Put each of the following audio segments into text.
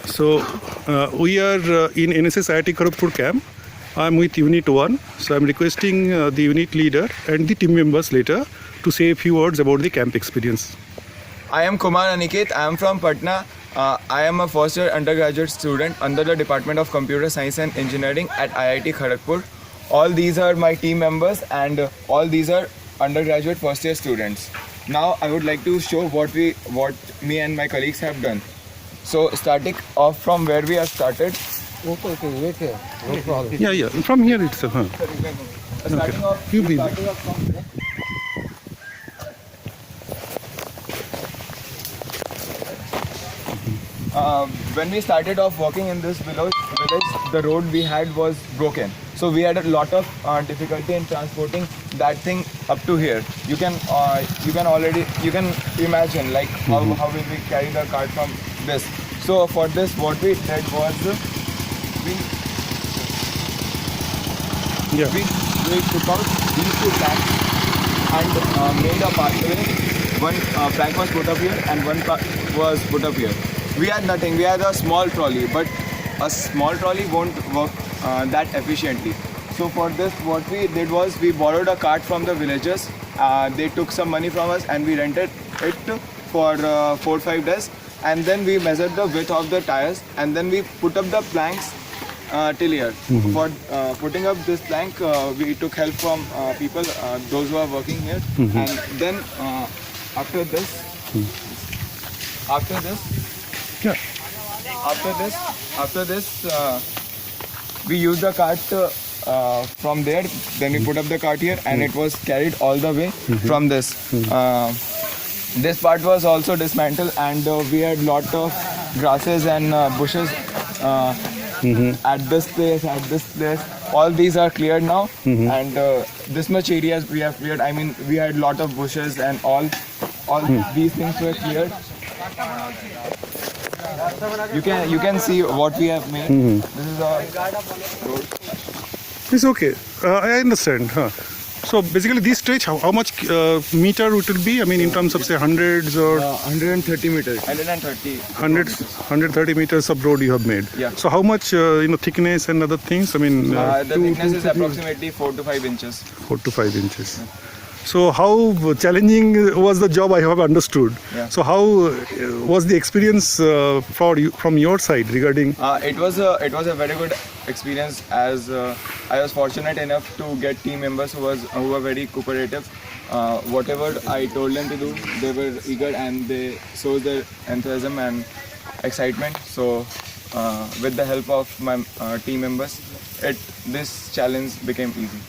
So we are in NSS IIT Kharagpur camp. I'm with Unit 1. So I'm requesting the unit leader and the team members later to say a few words about the camp experience. I am Kumar Aniket. I am from Patna. I am a first year undergraduate student under the Department of Computer Science and Engineering at IIT Kharagpur. All these are my team members and all these are undergraduate first year students. Now I would like to show what me and my colleagues have done. So starting off from where we have started. Okay, wait here. No problem. Yeah. From here itself. Huh? Starting off, You be there. starting off from here. When we started off walking in this village, the road we had was broken. So we had a lot of difficulty in transporting that thing up to here. You can imagine like how will we carry the cart from this. So for this, what we did was we took out these two planks and made a pathway. One plank was put up here and one was put up here. We had nothing. We had a small trolley, but a small trolley won't work that efficiently. So for this, what we did was we borrowed a cart from the villagers. They took some money from us and we rented it for 4-5 days. And then we measured the width of the tires and then we put up the planks till here. For putting up this plank, we took help from people, those who are working here. And then after this, we used the cart from there. Then we put up the cart here, and it was carried all the way from this. This part was also dismantled, and we had lot of grasses and bushes at this place. All these are cleared now, and this much areas we have cleared. I mean, we had lot of bushes and all these things were cleared. You can see what we have made. This is a road. It's okay. I understand. Huh? So basically this stretch, how much meter it will be? I mean in terms of say hundreds or 130 meters. 130. 130 meters of road you have made. Yeah. So how much thickness and other things? I mean The thickness is approximately 4 to 5 inches. 4 to 5 inches. So how challenging was the job? I have understood. Yeah. So how was the experience for you from your side regarding? It was a very good experience as I was fortunate enough to get team members who were very cooperative. Whatever I told them to do, they were eager and they showed their enthusiasm and excitement. So with the help of my team members, this challenge became easy.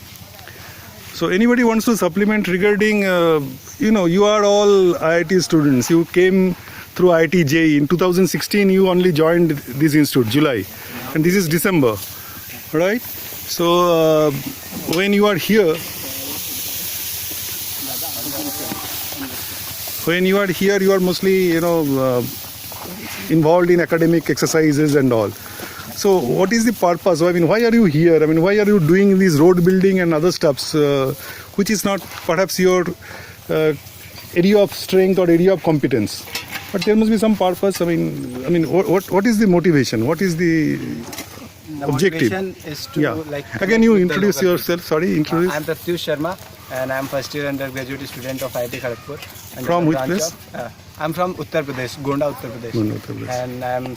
So anybody wants to supplement regarding, you are all IIT students. You came through IIT JEE. In 2016, you only joined this institute, July. And this is December, right? So when you are here, you are mostly, involved in academic exercises and all. So what is the purpose? I mean, why are you here? I mean, why are you doing this road building and other stuffs, which is not perhaps your area of strength or area of competence? But there must be some purpose. I mean, what is the motivation? What is the objective? Motivation is to Again, you introduce yourself. Sorry, introduce. I'm Pratyush Sharma and I'm first year undergraduate student of IIT Kharagpur. From which place? I'm from Uttar Pradesh, Gonda, Uttar Pradesh. Gonda, Uttar Pradesh. And I'm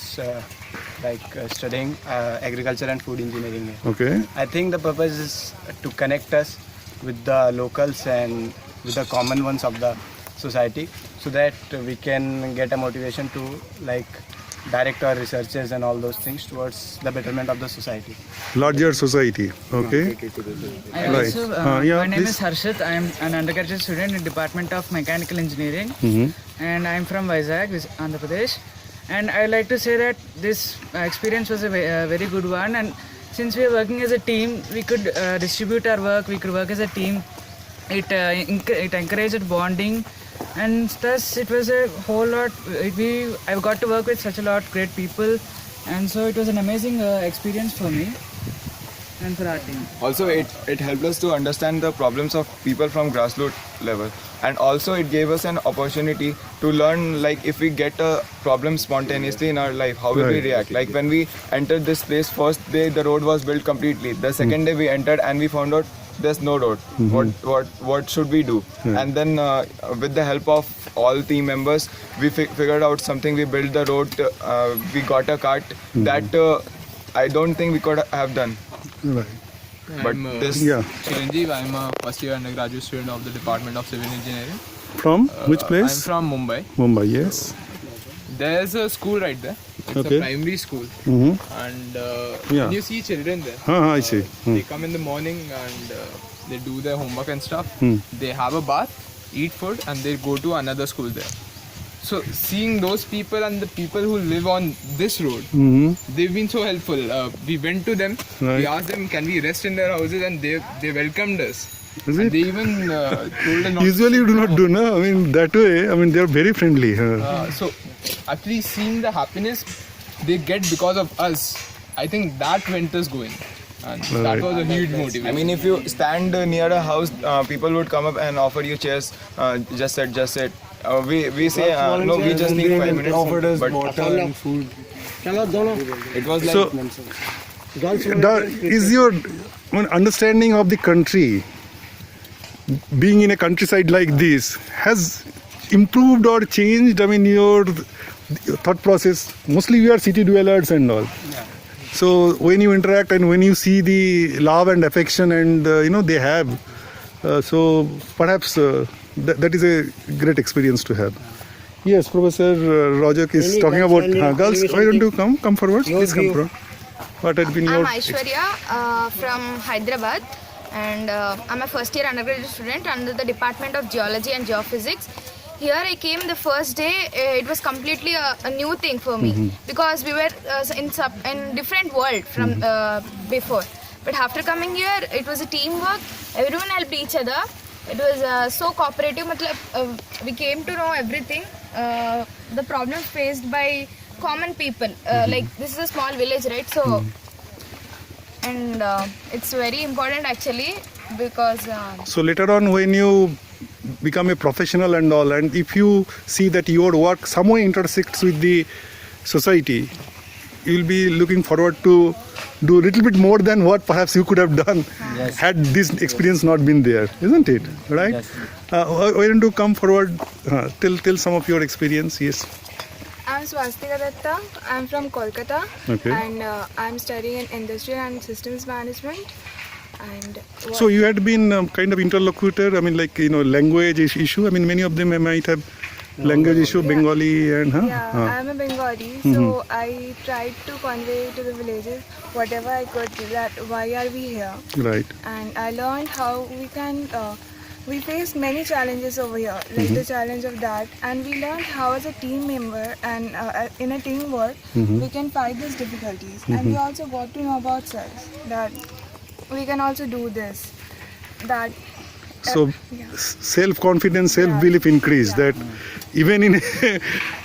studying agriculture and food engineering here. Okay. I think the purpose is to connect us with the locals and with the common ones of the society, so that we can get a motivation to direct our researches and all those things towards the betterment of the society. Larger society. Okay. Right. My name is Harshit. I am an undergraduate student in Department of Mechanical Engineering, and I am from Vizag, Andhra Pradesh. And I like to say that this experience was a very good one. And since we are working as a team, we could distribute our work. We could work as a team. It encouraged bonding, and thus it was a whole lot. I got to work with such a lot great people, and so it was an amazing experience for me. and for our team. Also, it helped us to understand the problems of people from grassroots level, and also it gave us an opportunity to learn, like, if we get a problem spontaneously in our life, how will we Right. react. Like when we entered this place, first day the road was built completely. The second day we entered and we found out there's no road. What should we do? And then with the help of all team members, we figured out something. We built the road. We got a cart that I don't think we could have done. Right. But this Yeah. Chiranjeev, I'm a first year undergraduate student of the Department of Civil Engineering. From which I'm place? from Mumbai. Mumbai. Yes. There's a school right there. It's Okay. a primary school. Mm-hmm. And Yeah. when you see children there, I see. they come in the morning and they do their homework and stuff. Hmm. They have a bath, eat food, and they go to another school there. So seeing those people and the people who live on this road, Mm-hmm. they've been so helpful. We went to them, Right. we asked them, can we rest in their houses, and they welcomed us. Is And it? they even told us not Usually you do not do, no? I mean, that way, I mean, they are very friendly. So actually seeing the happiness they get because of us, I think that went us going, and that Right. was a huge motivation. I mean, if you stand near a house, people would come up and offer you chairs. Just sit. We say no. We just need 5 minutes. Offered us but water and food. it was like So, is your understanding of the country, being in a countryside like this, has improved or changed? I mean, your thought process. Mostly, we are city dwellers and all. So when you interact and when you see the love and affection and they have, so perhaps that is a great experience to have. Yes, Professor Rajak is Any talking girls about. can you Girls, give me why don't you something? come forward? Your Please come view. forward. What had been I'm your Aishwarya from Hyderabad, and I'm a first year undergraduate student under the Department of Geology and Geophysics. Here I came the first day, it was completely a new thing for me because we were in different world from before. But after coming here, it was a teamwork, everyone helped each other. It was so cooperative, we came to know everything, the problems faced by common people. Like this is a small village, right? So, and it's very important actually because So later on, when you become a professional and all, and if you see that your work somehow intersects with the society, you will be looking forward to do a little bit more than what perhaps you could have done had this experience not been there, isn't it? Right? Yes. Why don't you come forward? Tell some of your experience. Yes. I'm Swastika Datta. I'm from Kolkata, Okay. and I'm studying in Industrial and Systems Management. And So you had been kind of interlocutor. I mean, like language issue. I mean, many of them might have language issue, Bengali and yeah, I'm a Bengali, so I tried to convey to the villages whatever I could that why are we here, right. and I learned how we can. We faced many challenges over here, like the challenge of that, and we learned how as a team member and in a teamwork we can fight these difficulties, and we also got to know about self that we can also do this. That So yeah. self-confidence, self-belief increased. That even in a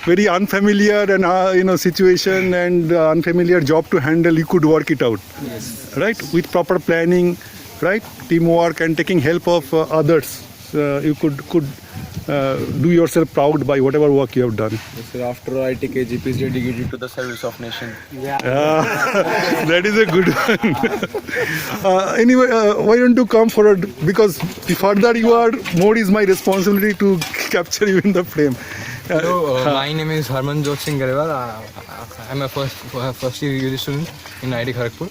very unfamiliar and situation and unfamiliar job to handle, you could work it out. Yes. Right, with proper planning, right, teamwork and taking help of others. You could do yourself proud by whatever work you have done. So after I take KGP is dedicated to the service of nation. That is a good one. Anyway, why don't you come forward? Because the further you are, more is my responsibility to capture you in the frame. My name is Harmanjot Singh Garewal. I'm a first year UG student in IIT Kharagpur.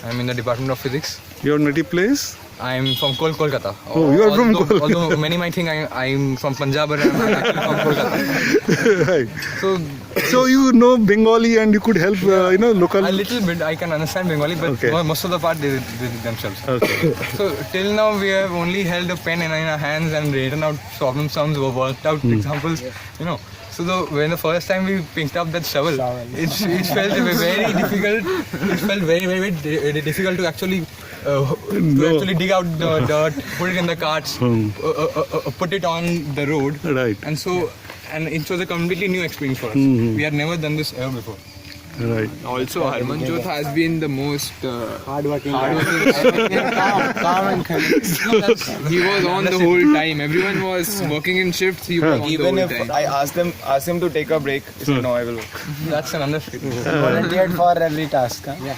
I'm in the Department of Physics. Your native place? I'm from Kolkata. Oh, you are from Kolkata. Although many might think I'm from Punjab, but I'm actually from Kolkata. Right. So So you know Bengali and you could help, local. a little bit I can understand Bengali, but Okay. most of the part they did themselves. Okay. So till now we have only held a pen in our hands and written out problem sums or worked out examples, So when the first time we picked up that shovel, it felt very difficult. It felt very difficult to actually dig out the dirt, put it in the carts, put it on the road, Right. and it was a completely new experience for us. We had never done this ever before. Right. Also, Harmanjot has been the most Hardworking. calm and colleagues. He was on the whole time. Everyone was working in shifts. He was on Even the if whole time. I asked him to take a break, he said, no, I will work. That's an understatement. Volunteered for every task. Huh? Yeah.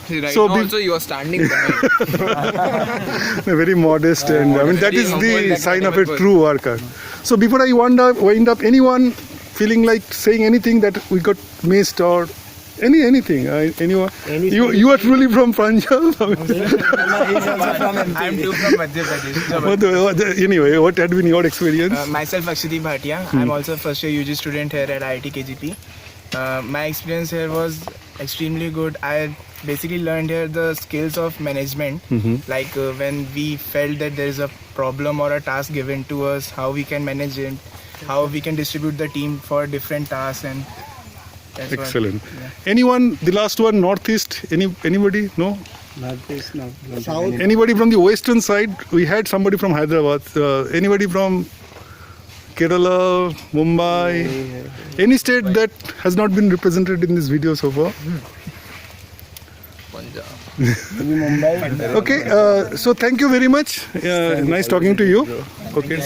Right So now be- also you are standing behind. Very modest, and I mean that is Very humble, the that sign of a kind of a true worker. So before I wind up, anyone feeling like saying anything that we got missed or anything? Anyone? You are truly from Punjab. I'm too from Madhya Pradesh. Anyway, what had been your experience? Myself, Akshati Bhatia. I'm also a first year UG student here at IIT KGP. My experience here was extremely good. I basically learned here the skills of management, like when we felt that there is a problem or a task given to us, how we can manage it, how we can distribute the team for different tasks, and that's what- Excellent. Anyone? The last one, Northeast. Anybody? No. Northeast, no. South. Anybody from the western side? We had somebody from Hyderabad. Anybody from Kerala, Mumbai? Any state that has not been represented in this video so far? Okay, so thank you very much. Nice talking to you. Okay.